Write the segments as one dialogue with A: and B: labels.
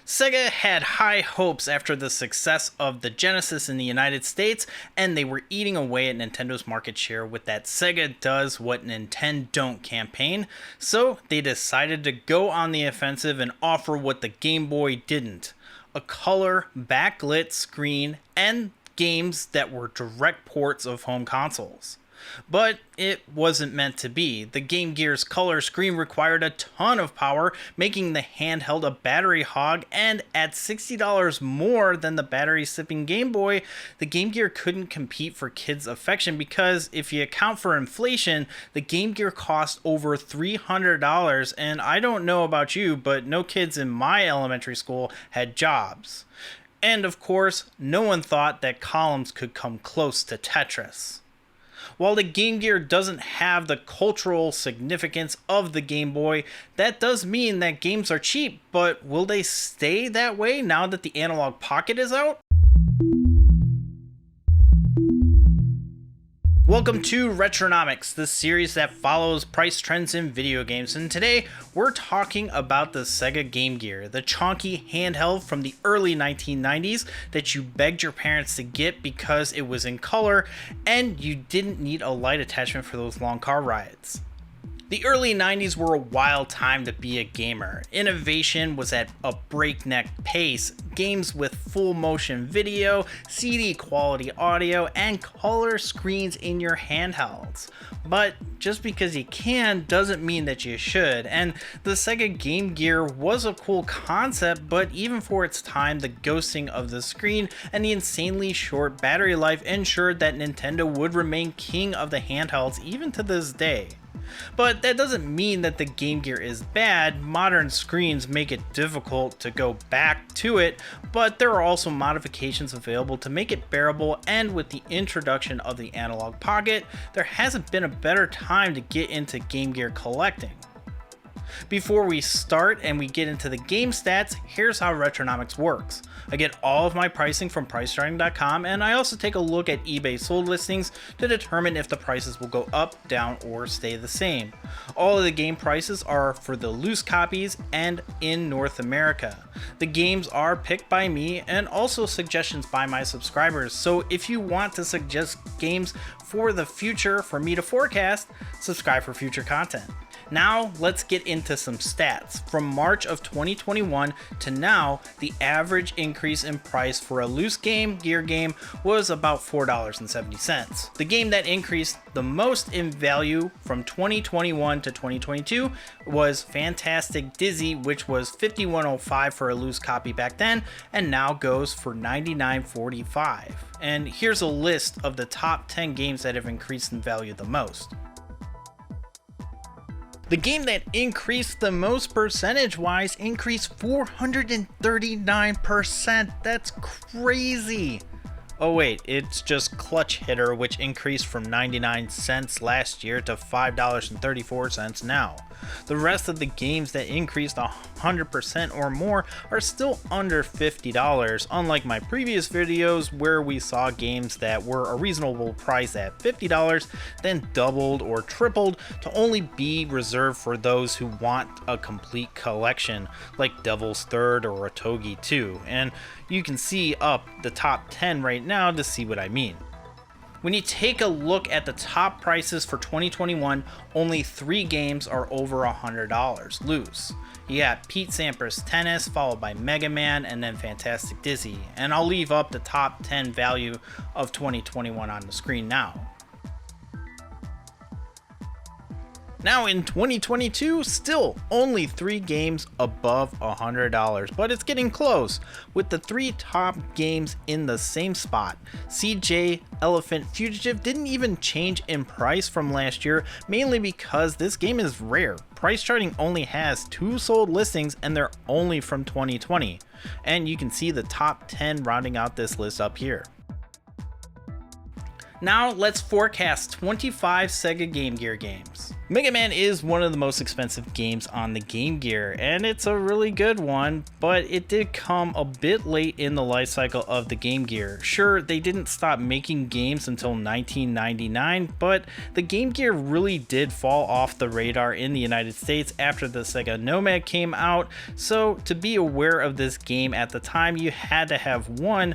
A: Sega had high hopes after the success of the Genesis in the United States, and they were eating away at Nintendo's market share with that Sega does what Nintendo don't campaign, so they decided to go on the offensive and offer what the Game Boy didn't: a color, backlit screen, and games that were direct ports of home consoles. But it wasn't meant to be. The Game Gear's color screen required a ton of power, making the handheld a battery hog, and at $60 more than the battery-sipping Game Boy, the Game Gear couldn't compete for kids' affection because, if you account for inflation, the Game Gear cost over $300, and I don't know about you, but no kids in my elementary school had jobs. And of course, no one thought that columns could come close to Tetris. While the Game Gear doesn't have the cultural significance of the Game Boy, that does mean that games are cheap, but will they stay that way now that the Analogue Pocket is out? Welcome to Retronomics, the series that follows price trends in video games, and today we're talking about the Sega Game Gear, the chonky handheld from the early 1990s that you begged your parents to get because it was in color and you didn't need a light attachment for those long car rides. The early 90s were a wild time to be a gamer. Innovation was at a breakneck pace. Games with full motion video, CD quality audio, and color screens in your handhelds. But just because you can doesn't mean that you should, and the Sega Game Gear was a cool concept, but even for its time, the ghosting of the screen and the insanely short battery life ensured that Nintendo would remain king of the handhelds even to this day. But that doesn't mean that the Game Gear is bad. Modern screens make it difficult to go back to it, but there are also modifications available to make it bearable, and with the introduction of the Analogue Pocket, there hasn't been a better time to get into Game Gear collecting. Before we start and we get into the game stats, here's how Retronomics works. I get all of my pricing from PriceCharting.com, and I also take a look at eBay sold listings to determine if the prices will go up, down, or stay the same. All of the game prices are for the loose copies and in North America. The games are picked by me and also suggestions by my subscribers, so if you want to suggest games for the future for me to forecast, subscribe for future content. Now let's get into some stats. From March of 2021 to now, the average increase in price for a loose Game Gear game was about $4.70. The game that increased the most in value from 2021 to 2022 was Fantastic Dizzy, which was $51.05 for a loose copy back then, and now goes for $99.45. And here's a list of the top 10 games that have increased in value the most. The game that increased the most percentage-wise increased 439%. That's crazy. Oh wait, it's just Clutch Hitter, which increased from 99 cents last year to $5.34 now. The rest of the games that increased 100% or more are still under $50, unlike my previous videos where we saw games that were a reasonable price at $50, then doubled or tripled to only be reserved for those who want a complete collection, like Devil's Third or Otogi 2, and you can see up the top 10 right now to see what I mean. When you take a look at the top prices for 2021, only 3 games are over $100 loose. You got Pete Sampras' Tennis, followed by Mega Man, and then Fantastic Dizzy. And I'll leave up the top 10 value of 2021 on the screen now. Now in 2022, still only 3 games above $100, but it's getting close, with the 3 top games in the same spot. CJ Elephant Fugitive didn't even change in price from last year, mainly because this game is rare. Price Charting only has 2 sold listings and they're only from 2020. And you can see the top 10 rounding out this list up here. Now let's forecast 25 Sega Game Gear games. Mega Man is one of the most expensive games on the Game Gear, and it's a really good one, but it did come a bit late in the life cycle of the Game Gear. Sure, they didn't stop making games until 1999, but the Game Gear really did fall off the radar in the United States after the Sega Nomad came out, so to be aware of this game at the time, you had to have one,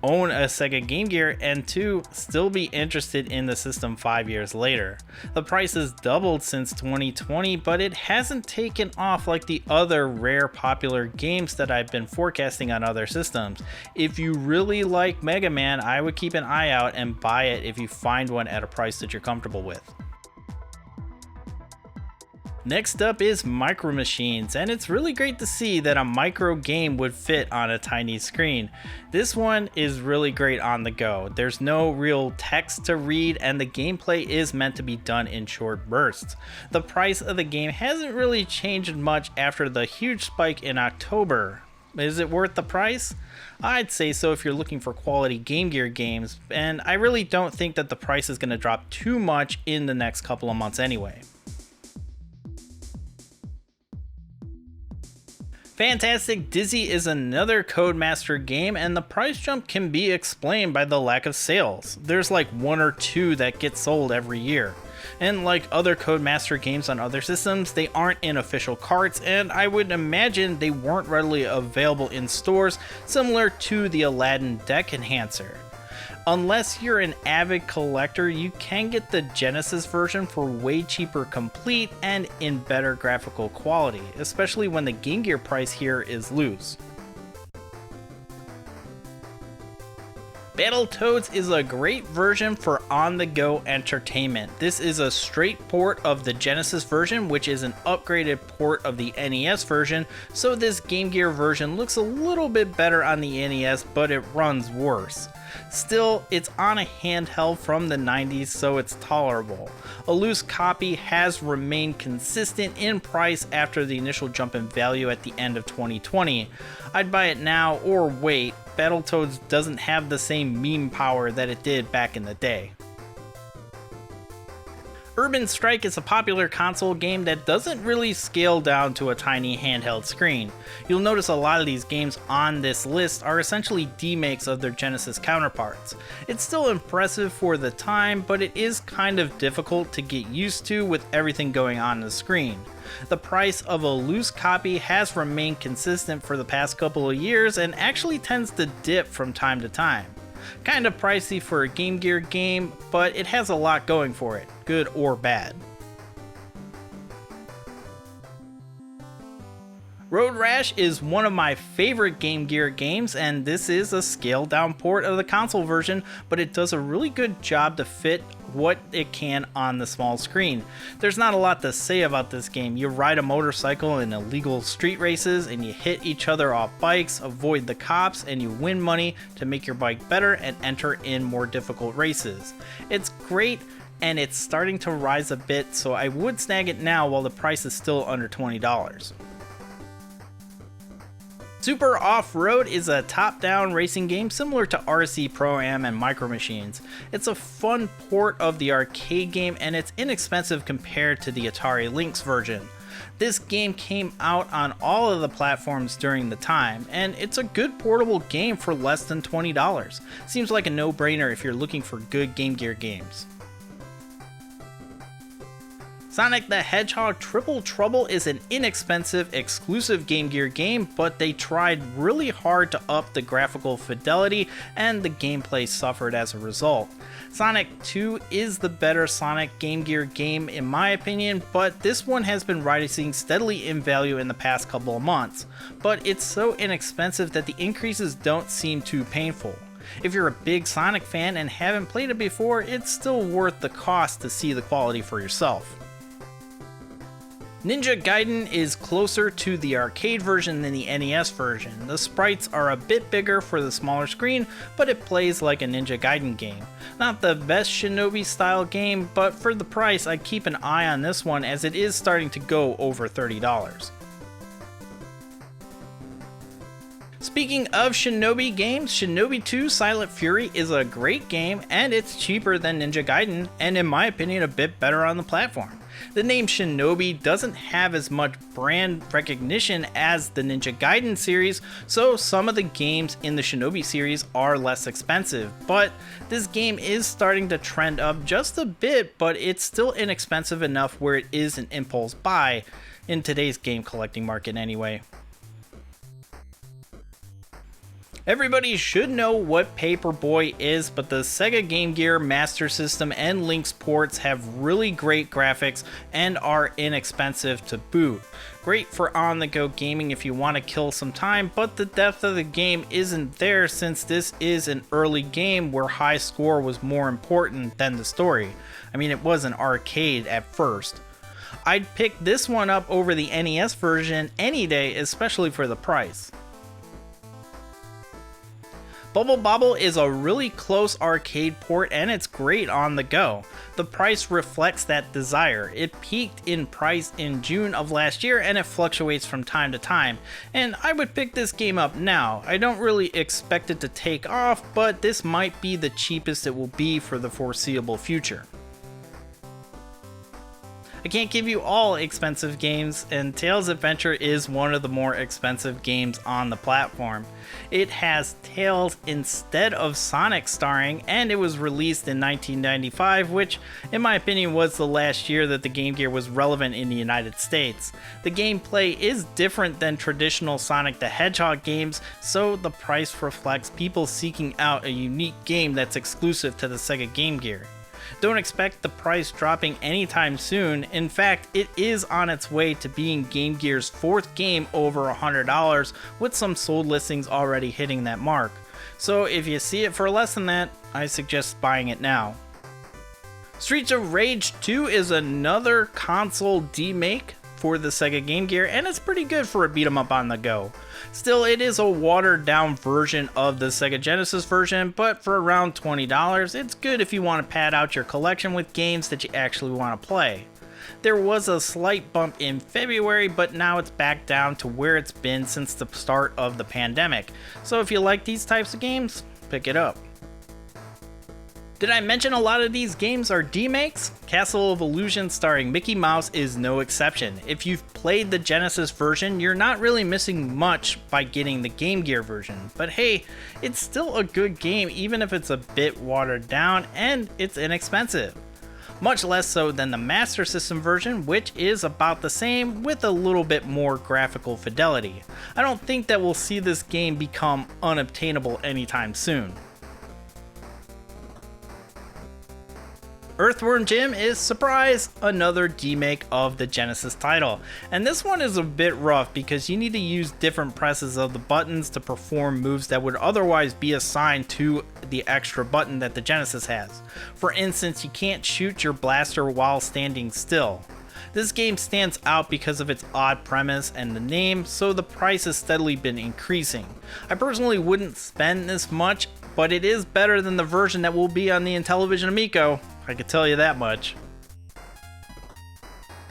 A: own a Sega Game Gear, and two, still be interested in the system 5 years later. The price has doubled since 2020, but it hasn't taken off like the other rare popular games that I've been forecasting on other systems. If you really like Mega Man, I would keep an eye out and buy it if you find one at a price that you're comfortable with. Next up is Micro Machines, and it's really great to see that a micro game would fit on a tiny screen. This one is really great on the go. There's no real text to read, and the gameplay is meant to be done in short bursts. The price of the game hasn't really changed much after the huge spike in October. Is it worth the price? I'd say so if you're looking for quality Game Gear games, and I really don't think that the price is going to drop too much in the next couple of months anyway. Fantastic Dizzy is another Codemaster game, and the price jump can be explained by the lack of sales. There's like one or two that get sold every year. And like other Codemaster games on other systems, they aren't in official carts, and I would imagine they weren't readily available in stores, similar to the Aladdin Deck Enhancer. Unless you're an avid collector, you can get the Genesis version for way cheaper complete and in better graphical quality, especially when the Game Gear price here is loose. Battletoads is a great version for on-the-go entertainment. This is a straight port of the Genesis version, which is an upgraded port of the NES version, so this Game Gear version looks a little bit better on the NES, but it runs worse. Still, it's on a handheld from the 90s, so it's tolerable. A loose copy has remained consistent in price after the initial jump in value at the end of 2020. I'd buy it now or wait. Battletoads doesn't have the same meme power that it did back in the day. Urban Strike is a popular console game that doesn't really scale down to a tiny handheld screen. You'll notice a lot of these games on this list are essentially demakes of their Genesis counterparts. It's still impressive for the time, but it is kind of difficult to get used to with everything going on the screen. The price of a loose copy has remained consistent for the past couple of years and actually tends to dip from time to time. Kind of pricey for a Game Gear game, but it has a lot going for it, good or bad. Road Rash is one of my favorite Game Gear games, and this is a scaled down port of the console version, but it does a really good job to fit what it can on the small screen. There's not a lot to say about this game. You ride a motorcycle in illegal street races, and you hit each other off bikes, avoid the cops, and you win money to make your bike better and enter in more difficult races. It's great, and it's starting to rise a bit, so I would snag it now while the price is still under $20. Super Off-Road is a top-down racing game similar to RC Pro-Am and Micro Machines. It's a fun port of the arcade game, and it's inexpensive compared to the Atari Lynx version. This game came out on all of the platforms during the time, and it's a good portable game for less than $20. Seems like a no-brainer if you're looking for good Game Gear games. Sonic the Hedgehog Triple Trouble is an inexpensive, exclusive Game Gear game, but they tried really hard to up the graphical fidelity, and the gameplay suffered as a result. Sonic 2 is the better Sonic Game Gear game in my opinion, but this one has been rising steadily in value in the past couple of months. But it's so inexpensive that the increases don't seem too painful. If you're a big Sonic fan and haven't played it before, it's still worth the cost to see the quality for yourself. Ninja Gaiden is closer to the arcade version than the NES version. The sprites are a bit bigger for the smaller screen, but it plays like a Ninja Gaiden game. Not the best Shinobi style game, but for the price I'd keep an eye on this one as it is starting to go over $30. Speaking of Shinobi games, Shinobi 2 Silent Fury is a great game, and it's cheaper than Ninja Gaiden, and in my opinion a bit better on the platform. The name Shinobi doesn't have as much brand recognition as the Ninja Gaiden series, so some of the games in the Shinobi series are less expensive, but this game is starting to trend up just a bit, but it's still inexpensive enough where it is an impulse buy in today's game collecting market anyway. Everybody should know what Paperboy is, but the Sega Game Gear, Master System, and Lynx ports have really great graphics and are inexpensive to boot. Great for on-the-go gaming if you want to kill some time, but the depth of the game isn't there since this is an early game where high score was more important than the story. I mean, it was an arcade at first. I'd pick this one up over the NES version any day, especially for the price. Bobble is a really close arcade port and it's great on the go. The price reflects that desire. It peaked in price in June of last year and it fluctuates from time to time. And I would pick this game up now. I don't really expect it to take off, but this might be the cheapest it will be for the foreseeable future. I can't give you all expensive games, and Tails Adventure is one of the more expensive games on the platform. It has Tails instead of Sonic starring, and it was released in 1995, which in my opinion was the last year that the Game Gear was relevant in the United States. The gameplay is different than traditional Sonic the Hedgehog games, so the price reflects people seeking out a unique game that's exclusive to the Sega Game Gear. Don't expect the price dropping anytime soon. In fact, it is on its way to being Game Gear's 4th game over $100, with some sold listings already hitting that mark. So if you see it for less than that, I suggest buying it now. Streets of Rage 2 is another console demake for the Sega Game Gear, and it's pretty good for a beat 'em up on the go. Still, it is a watered down version of the Sega Genesis version, but for around $20, it's good if you want to pad out your collection with games that you actually want to play. There was a slight bump in February, but now it's back down to where it's been since the start of the pandemic. So if you like these types of games, pick it up. Did I mention a lot of these games are demakes? Castle of Illusion starring Mickey Mouse is no exception. If you've played the Genesis version, you're not really missing much by getting the Game Gear version. But hey, it's still a good game even if it's a bit watered down and it's inexpensive. Much less so than the Master System version, which is about the same with a little bit more graphical fidelity. I don't think that we'll see this game become unobtainable anytime soon. Earthworm Jim is, surprise, another demake of the Genesis title. And this one is a bit rough because you need to use different presses of the buttons to perform moves that would otherwise be assigned to the extra button that the Genesis has. For instance, you can't shoot your blaster while standing still. This game stands out because of its odd premise and the name, so the price has steadily been increasing. I personally wouldn't spend this much, but it is better than the version that will be on the Intellivision Amico. I can tell you that much.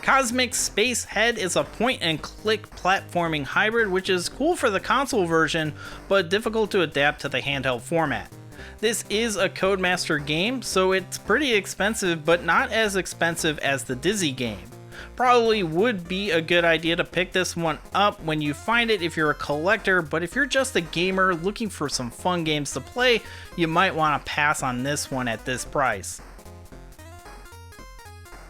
A: Cosmic Space Head is a point-and-click platforming hybrid, which is cool for the console version, but difficult to adapt to the handheld format. This is a Codemaster game, so it's pretty expensive, but not as expensive as the Dizzy game. Probably would be a good idea to pick this one up when you find it if you're a collector, but if you're just a gamer looking for some fun games to play, you might want to pass on this one at this price.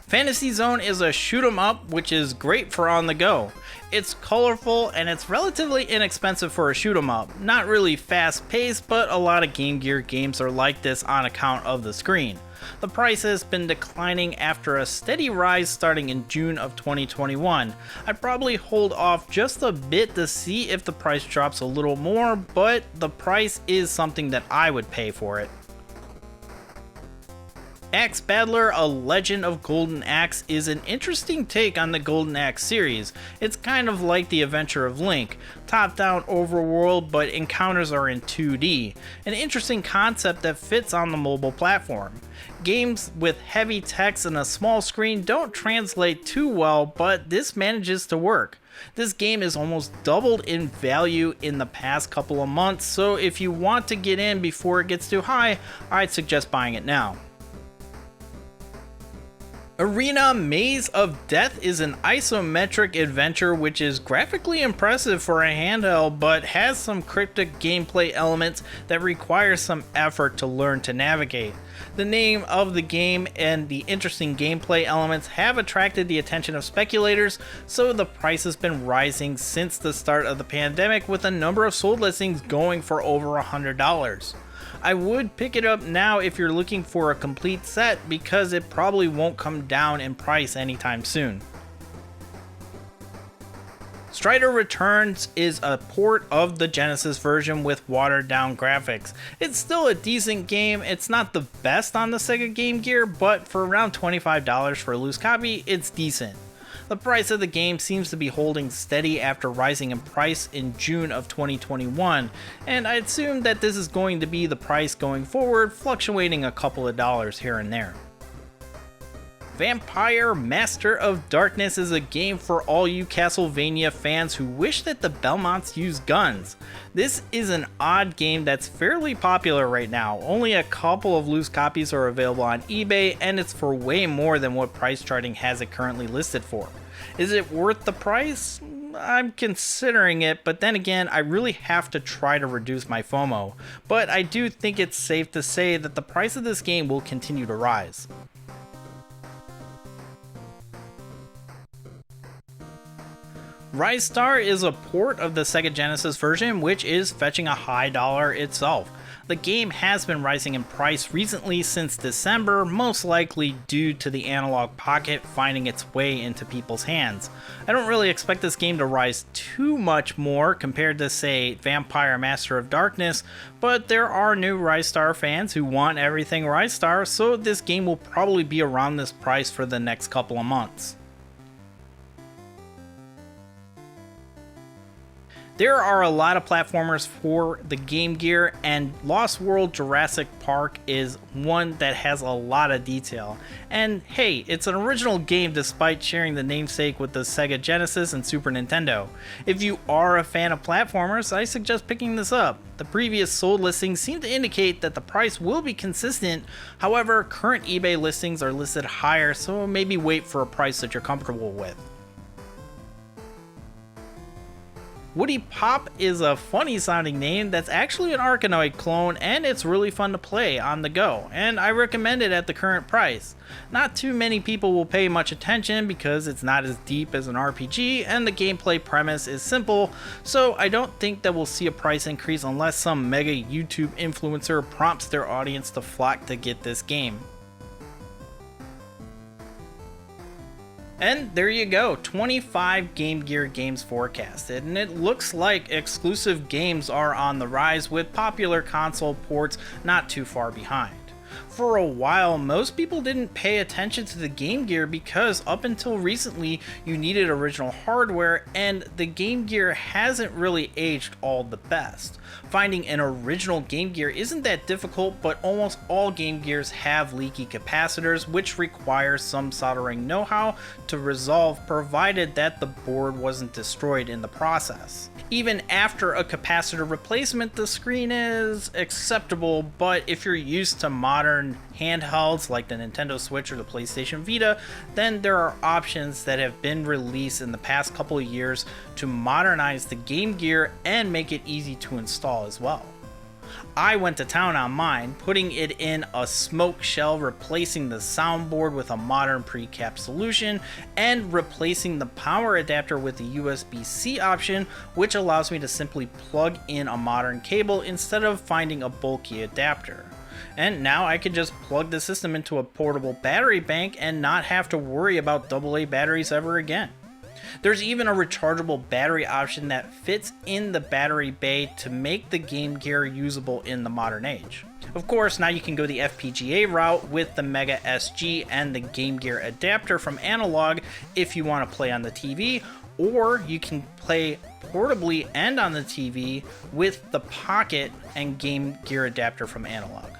A: Fantasy Zone is a shoot 'em up, which is great for on the go. It's colorful and it's relatively inexpensive for a shoot 'em up. Not really fast paced, but a lot of Game Gear games are like this on account of the screen. The price has been declining after a steady rise starting in June of 2021. I'd probably hold off just a bit to see if the price drops a little more, but the price is something that I would pay for it. Axe Battler: A Legend of Golden Axe is an interesting take on the Golden Axe series. It's kind of like the Adventure of Link, top-down overworld, but encounters are in 2D. An interesting concept that fits on the mobile platform. Games with heavy text and a small screen don't translate too well, but this manages to work. This game is almost doubled in value in the past couple of months, so if you want to get in before it gets too high, I'd suggest buying it now. Arena Maze of Death is an isometric adventure which is graphically impressive for a handheld, but has some cryptic gameplay elements that require some effort to learn to navigate. The name of the game and the interesting gameplay elements have attracted the attention of speculators, so the price has been rising since the start of the pandemic, with a number of sold listings going for over $100. I would pick it up now if you're looking for a complete set, because it probably won't come down in price anytime soon. Strider Returns is a port of the Genesis version with watered down graphics. It's still a decent game. It's not the best on the Sega Game Gear, but for around $25 for a loose copy, it's decent. The price of the game seems to be holding steady after rising in price in June of 2021, and I assume that this is going to be the price going forward, fluctuating a couple of dollars here and there. Vampire Master of Darkness is a game for all you Castlevania fans who wish that the Belmonts used guns. This is an odd game that's fairly popular right now. Only a couple of loose copies are available on eBay, and it's for way more than what price charting has it currently listed for. Is it worth the price? I'm considering it, but then again, I really have to try to reduce my FOMO. But I do think it's safe to say that the price of this game will continue to rise. Rise Star is a port of the Sega Genesis version, which is fetching a high dollar itself. The game has been rising in price recently since December, most likely due to the Analogue Pocket finding its way into people's hands. I don't really expect this game to rise too much more compared to, say, Vampire Master of Darkness, but there are new Rise Star fans who want everything Rise Star, so this game will probably be around this price for the next couple of months. There are a lot of platformers for the Game Gear, and Lost World Jurassic Park is one that has a lot of detail. And hey, it's an original game despite sharing the namesake with the Sega Genesis and Super Nintendo. If you are a fan of platformers, I suggest picking this up. The previous sold listings seem to indicate that the price will be consistent, however, current eBay listings are listed higher, so maybe wait for a price that you're comfortable with. Woody Pop is a funny sounding name that's actually an Arkanoid clone, and it's really fun to play on the go, and I recommend it at the current price. Not too many people will pay much attention because it's not as deep as an RPG and the gameplay premise is simple, so I don't think that we'll see a price increase unless some mega YouTube influencer prompts their audience to flock to get this game. And there you go, 25 Game Gear games forecasted, and it looks like exclusive games are on the rise with popular console ports not too far behind. For a while, most people didn't pay attention to the Game Gear because up until recently you needed original hardware, and the Game Gear hasn't really aged all the best. Finding an original Game Gear isn't that difficult, but almost all Game Gears have leaky capacitors, which requires some soldering know-how to resolve, provided that the board wasn't destroyed in the process. Even after a capacitor replacement, the screen is acceptable, but if you're used to modern handhelds like the Nintendo Switch or the PlayStation Vita, then there are options that have been released in the past couple of years to modernize the Game Gear and make it easy to install as well. I went to town on mine, putting it in a smoke shell, replacing the soundboard with a modern pre-cap solution, and replacing the power adapter with the USB-C option, which allows me to simply plug in a modern cable instead of finding a bulky adapter. And now I can just plug the system into a portable battery bank and not have to worry about AA batteries ever again. There's even a rechargeable battery option that fits in the battery bay to make the Game Gear usable in the modern age. Of course, now you can go the FPGA route with the Mega SG and the Game Gear adapter from Analogue if you want to play on the TV, or you can play portably and on the TV with the Pocket and Game Gear adapter from Analogue.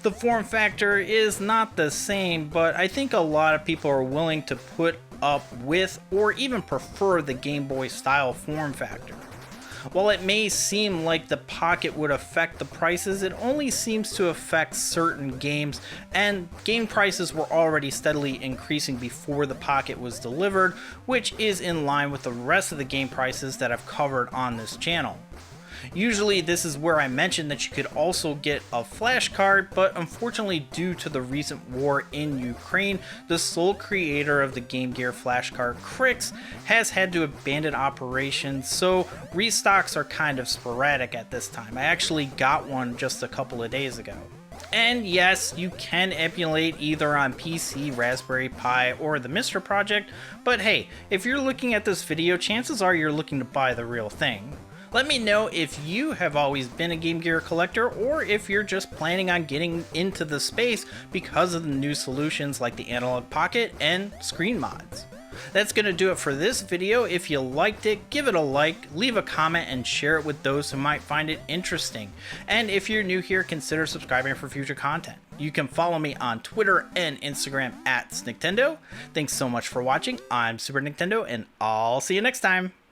A: The form factor is not the same, but I think a lot of people are willing to put up with or even prefer the Game Boy style form factor. While it may seem like the Pocket would affect the prices, it only seems to affect certain games, and game prices were already steadily increasing before the Pocket was delivered, which is in line with the rest of the game prices that I've covered on this channel. Usually this is where I mentioned that you could also get a flash card, but unfortunately due to the recent war in Ukraine, the sole creator of the Game Gear flash card, Crix, has had to abandon operations, so restocks are kind of sporadic at this time. I actually got one just a couple of days ago. And yes, you can emulate either on PC, Raspberry Pi, or the Mister Project, but hey, if you're looking at this video, chances are you're looking to buy the real thing. Let me know if you have always been a Game Gear collector, or if you're just planning on getting into the space because of the new solutions like the Analogue Pocket and screen mods. That's going to do it for this video. If you liked it, give it a like, leave a comment, and share it with those who might find it interesting. And if you're new here, consider subscribing for future content. You can follow me on Twitter and Instagram at Nicktendo. Thanks so much for watching. I'm Super Nicktendo, and I'll see you next time.